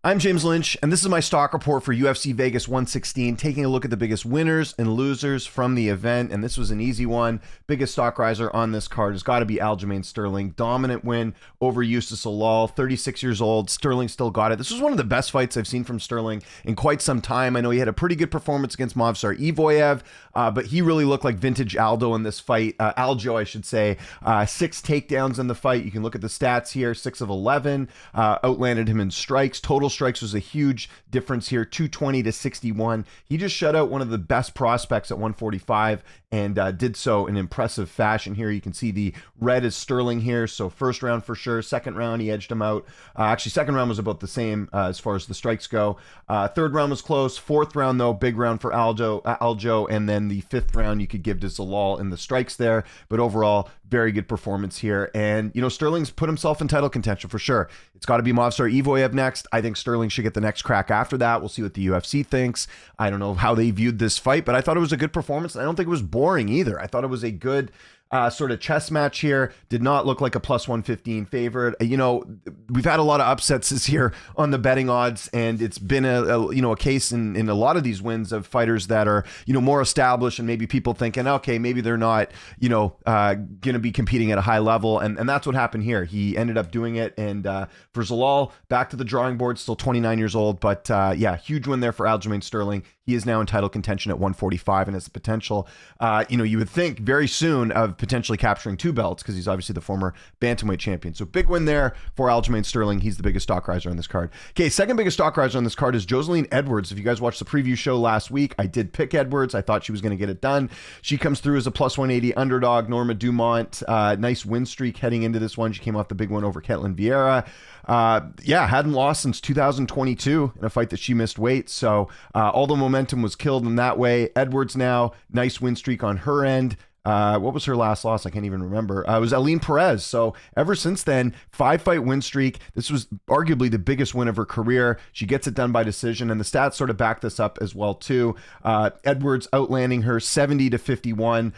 I'm James Lynch, and this is my stock report for UFC Vegas 116, taking a look at the biggest winners and losers from the event. And this was an easy one. Biggest stock riser on this card has got to be Aljamain Sterling. Dominant win over Eustace Alal, 36 years old. Sterling still got it. This was one of the best fights I've seen from Sterling in quite some time. I know he had a pretty good performance against Movsar Evloev, but he really looked like vintage Aldo in this fight. Aljo, I should say. 6 takedowns in the fight. You can look at the stats here. 6 of 11. Outlanded him in strikes. Total strikes was a huge difference here, 220 to 61. He just shut out one of the best prospects at 145 and did so in impressive fashion here. You can see the red is Sterling here, so first round for sure. Second round, he edged him out. Actually, second round was about the same as far as the strikes go. Third round was close. Fourth round, though, big round for Aljo, and then the fifth round you could give to Zalal in the strikes there. But overall, very good performance here. And, you know, Sterling's put himself in title contention for sure. It's got to be Movsar Evloev next. I think Sterling should get the next crack after that. We'll see what the UFC thinks. I don't know how they viewed this fight, but I thought it was a good performance. I don't think it was boring either. I thought it was a good sort of chess match here. Did not look like a plus 115 favorite. You know, we've had a lot of upsets this year on the betting odds, and it's been a case in a lot of these wins of fighters that are, you know, more established and maybe people thinking, okay, maybe they're not, you know, going to be competing at a high level. And that's what happened here. He ended up doing it. And for Zalal, back to the drawing board, still 29 years old. But yeah, huge win there for Aljamain Sterling. He is now in title contention at 145 and has the potential, you would think very soon of potentially capturing 2 belts because he's obviously the former bantamweight champion. So big win there for Aljamain Sterling. He's the biggest stock riser on this card. Okay, second biggest stock riser on this card is Joseline Edwards. If you guys watched the preview show last week, I did pick Edwards. I thought she was going to get it done. She comes through as a plus 180 underdog. Norma Dumont, nice win streak heading into this one. She came off the big one over Ketlin Vieira. Hadn't lost since 2022 in a fight that she missed weight. So all the momentum was killed in that way. Edwards now, nice win streak on her end. What was her last loss? I can't even remember. It was Aline Perez. So ever since then, 5-fight win streak. This was arguably the biggest win of her career. She gets it done by decision, and the stats sort of back this up as well too. Edwards outlanding her 70 to 51.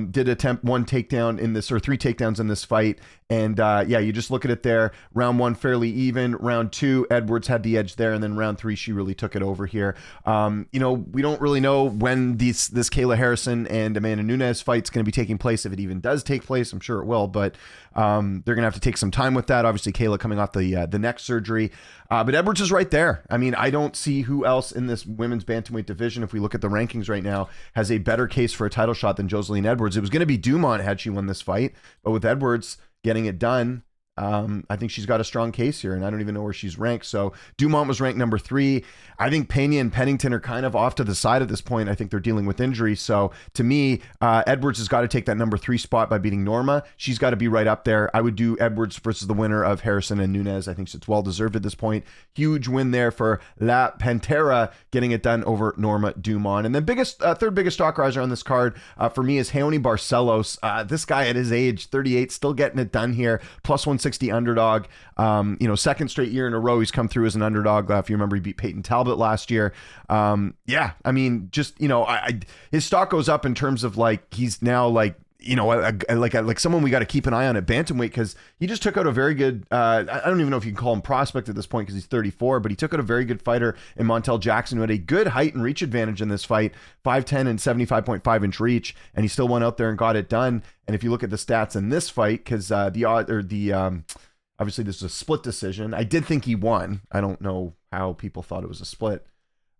Did attempt 1 takedown in this, or 3 takedowns in this fight. And you just look at it there. Round 1 fairly even. Round 2, Edwards had the edge there, and then round 3 she really took it over here. We don't really know when this Kayla Harrison and Amanda Nunes fight's going to be taking place, if it even does take place. I'm sure it will, but they're going to have to take some time with that. Obviously, Kayla coming off the neck surgery. But Edwards is right there. I mean, I don't see who else in this women's bantamweight division, if we look at the rankings right now, has a better case for a title shot than Joseline Edwards. It was going to be Dumont had she won this fight, but with Edwards getting it done, I think she's got a strong case here, and I don't even know where she's ranked. So Dumont was ranked number 3. I think Pena and Pennington are kind of off to the side at this point. I think they're dealing with injury. So to me, Edwards has got to take that number 3 spot by beating Norma. She's got to be right up there. I would do Edwards versus the winner of Harrison and Nunes. I think it's well deserved at this point. Huge win there for La Pantera, getting it done over Norma Dumont. And then third biggest stock riser on this card for me is Raoni Barcelos. This guy at his age, 38, still getting it done here. Plus 160 underdog. Second straight year in a row he's come through as an underdog. If you remember, he beat Peyton Talbot last year. His stock goes up in terms of like he's now like someone we got to keep an eye on at bantamweight, because he just took out a very good, I don't even know if you can call him prospect at this point because he's 34, but he took out a very good fighter in Montel Jackson, who had a good height and reach advantage in this fight, 5'10" and 75.5 inch reach, and he still went out there and got it done. And if you look at the stats in this fight, because obviously this is a split decision. I did think he won. I don't know how people thought it was a split.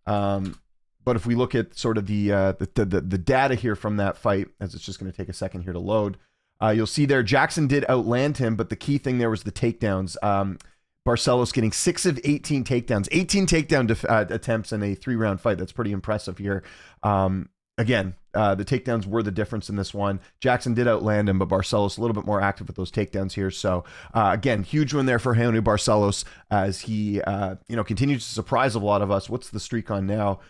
But if we look at sort of the data here from that fight, as it's just going to take a second here to load, you'll see there Jackson did outland him, but the key thing there was the takedowns. Barcelos getting 6 of 18 takedowns, 18 takedown attempts in a 3-round fight. That's pretty impressive here. Again, the takedowns were the difference in this one. Jackson did outland him, but Barcelos a little bit more active with those takedowns here. So again, huge win there for Raoni Barcelos as he continues to surprise a lot of us. What's the streak on now?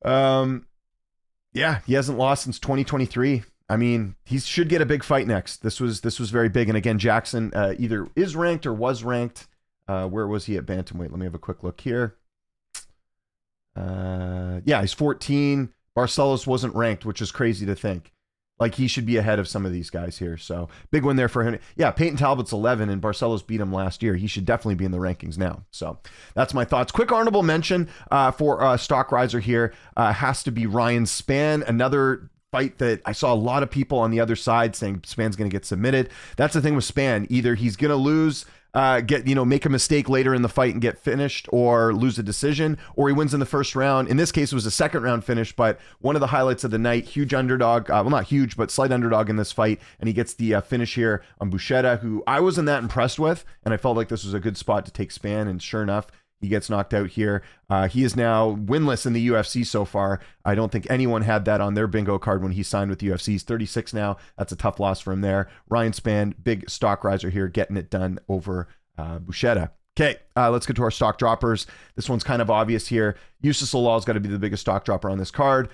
He hasn't lost since 2023. I mean, he should get a big fight next. This was very big. And again, Jackson either is ranked or was ranked. Where was he at bantamweight? Let me have a quick look here. He's 14. Barcelos wasn't ranked, which is crazy to think. Like, he should be ahead of some of these guys here. So big win there for him. Yeah, Peyton Talbot's 11 and Barcelos beat him last year. He should definitely be in the rankings now. So that's my thoughts. Quick honorable mention for Stock Riser here has to be Ryan Spann. Another fight that I saw a lot of people on the other side saying Spann's going to get submitted. That's the thing with Spann. Either he's going to lose, make a mistake later in the fight and get finished, or lose a decision, or he wins in the first round. In this case, it was a second round finish, but one of the highlights of the night, huge underdog, well, not huge, but slight underdog in this fight. And he gets the finish here on Buchetta, who I wasn't that impressed with. And I felt like this was a good spot to take Spann. And sure enough, he gets knocked out here. He is now winless in the UFC so far. I don't think anyone had that on their bingo card when he signed with the UFC. He's 36 now. That's a tough loss for him there. Ryan Spann, big stock riser here, getting it done over Buchetta. Okay, let's get to our stock droppers. This one's kind of obvious here. Eustace Lalal's got to be the biggest stock dropper on this card.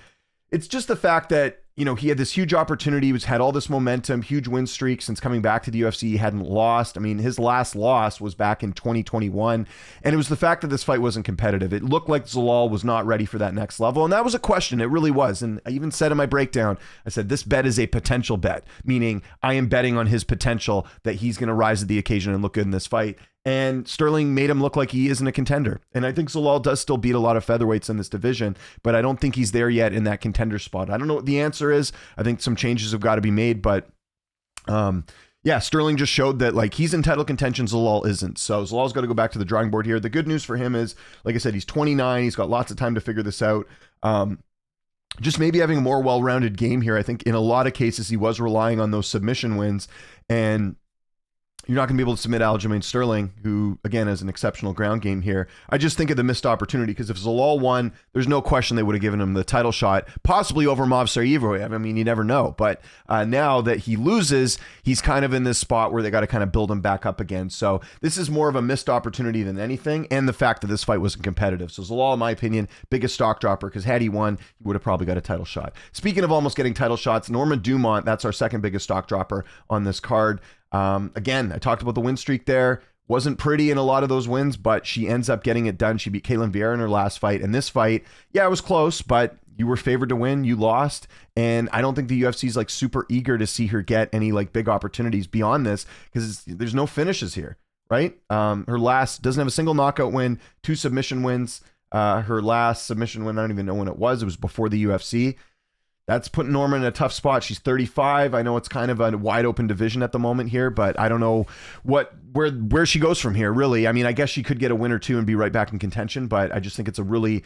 It's just the fact that, he had this huge opportunity, had all this momentum, huge win streak since coming back to the UFC. He hadn't lost. I mean, his last loss was back in 2021. And it was the fact that this fight wasn't competitive. It looked like Zalal was not ready for that next level. And that was a question. It really was. And I even said in my breakdown, I said, this bet is a potential bet, meaning I am betting on his potential that he's going to rise to the occasion and look good in this fight. And Sterling made him look like he isn't a contender. And I think Zalal does still beat a lot of featherweights in this division, but I don't think he's there yet in that contender spot. I don't know what the answer is. I think some changes have got to be made, but Sterling just showed that like he's in title contention, Zalal isn't. So Zalal's got to go back to the drawing board here. The good news for him is, like I said, he's 29. He's got lots of time to figure this out. Just maybe having a more well-rounded game here. I think in a lot of cases he was relying on those submission wins, and you're not going to be able to submit Aljamain Sterling, who, again, has an exceptional ground game here. I just think of the missed opportunity, because if Zalal won, there's no question they would have given him the title shot, possibly over Movsariev. I mean, you never know. But now that he loses, he's kind of in this spot where they got to kind of build him back up again. So this is more of a missed opportunity than anything, and the fact that this fight wasn't competitive. So Zalal, in my opinion, biggest stock dropper, because had he won, he would have probably got a title shot. Speaking of almost getting title shots, Norma Dumont, that's our second biggest stock dropper on this card. Again, I talked about the win streak there. Wasn't pretty in a lot of those wins, but she ends up getting it done. She beat Caitlin Vieira in her last fight. And this fight, yeah, it was close, but you were favored to win. You lost. And I don't think the UFC is like super eager to see her get any like big opportunities beyond this, because there's no finishes here, right? Her last doesn't have a single knockout win, 2 submission wins. Her last submission win, I don't even know when it was. It was before the UFC. That's putting Norma in a tough spot. She's 35. I know it's kind of a wide open division at the moment here, but I don't know where she goes from here, really. I mean, I guess she could get a win or two and be right back in contention, but I just think it's a really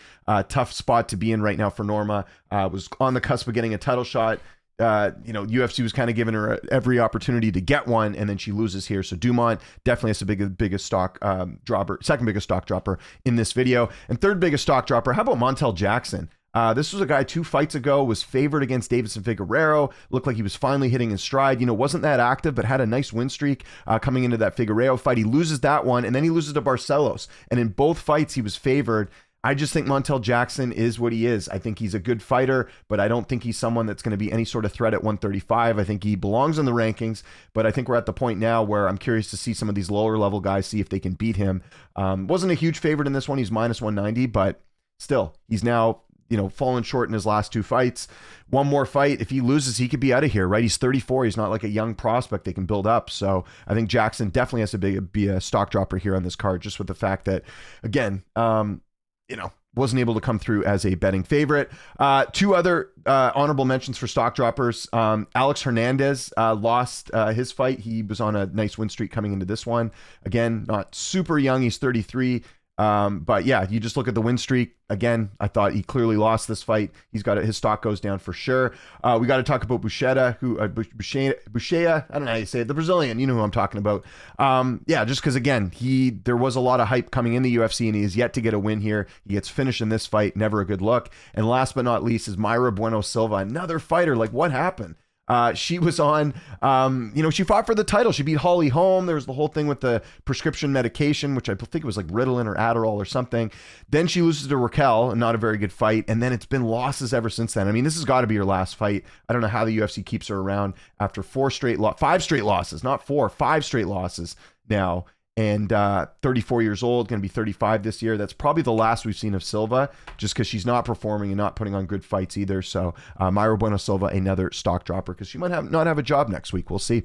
tough spot to be in right now for Norma. Was on the cusp of getting a title shot. UFC was kind of giving her every opportunity to get one, and then she loses here. So Dumont definitely has the biggest stock dropper, second biggest stock dropper in this video. And third biggest stock dropper, how about Montel Jackson? This was a guy 2 fights ago, was favored against Davison Figueiredo, looked like he was finally hitting his stride, wasn't that active, but had a nice win streak coming into that Figueiredo fight. He loses that one, and then he loses to Barcelos. And in both fights, he was favored. I just think Montel Jackson is what he is. I think he's a good fighter, but I don't think he's someone that's going to be any sort of threat at 135. I think he belongs in the rankings, but I think we're at the point now where I'm curious to see some of these lower level guys, see if they can beat him. Wasn't a huge favorite in this one. He's minus 190, but still, he's now fallen short in his last 2 fights. One more fight, if he loses, he could be out of here, right? He's 34. He's not like a young prospect they can build up. So I think Jackson definitely has to be a stock dropper here on this card, just with the fact that, again, wasn't able to come through as a betting favorite. 2 other honorable mentions for stock droppers. Alex Hernandez lost his fight. He was on a nice win streak coming into this one. Again, not super young. He's 33. But yeah, you just look at the win streak. Again, I thought he clearly lost this fight. His stock goes down for sure. We got to talk about Buchetta, Buchecha, I don't know how you say it, the Brazilian, you know who I'm talking about. Just because again, there was a lot of hype coming in the UFC, and he is yet to get a win here. He gets finished in this fight, never a good look. And last but not least is Mayra Bueno Silva, another fighter. Like, what happened? She was on, she fought for the title. She beat Holly Holm. There was the whole thing with the prescription medication, which I think it was like Ritalin or Adderall or something. Then she loses to Raquel, and not a very good fight. And then it's been losses ever since then. I mean, this has got to be her last fight. I don't know how the UFC keeps her around after 5 straight losses, not 4, 5 straight losses now. and 34 years old, going to be 35 this year. That's probably the last we've seen of Silva, just because she's not performing and not putting on good fights either. So Mayra Bueno Silva, another stock dropper, because she might not have a job next week. We'll see.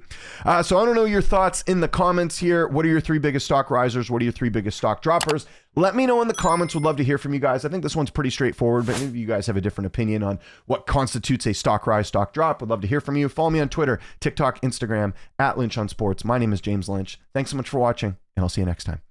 So I don't know your thoughts in the comments here. What are your 3 biggest stock risers? What are your 3 biggest stock droppers? Let me know in the comments. Would love to hear from you guys. I think this one's pretty straightforward, but maybe you guys have a different opinion on what constitutes a stock rise, stock drop. Would love to hear from you. Follow me on Twitter, TikTok, Instagram, @Lynch on Sports. My name is James Lynch. Thanks so much for watching, and I'll see you next time.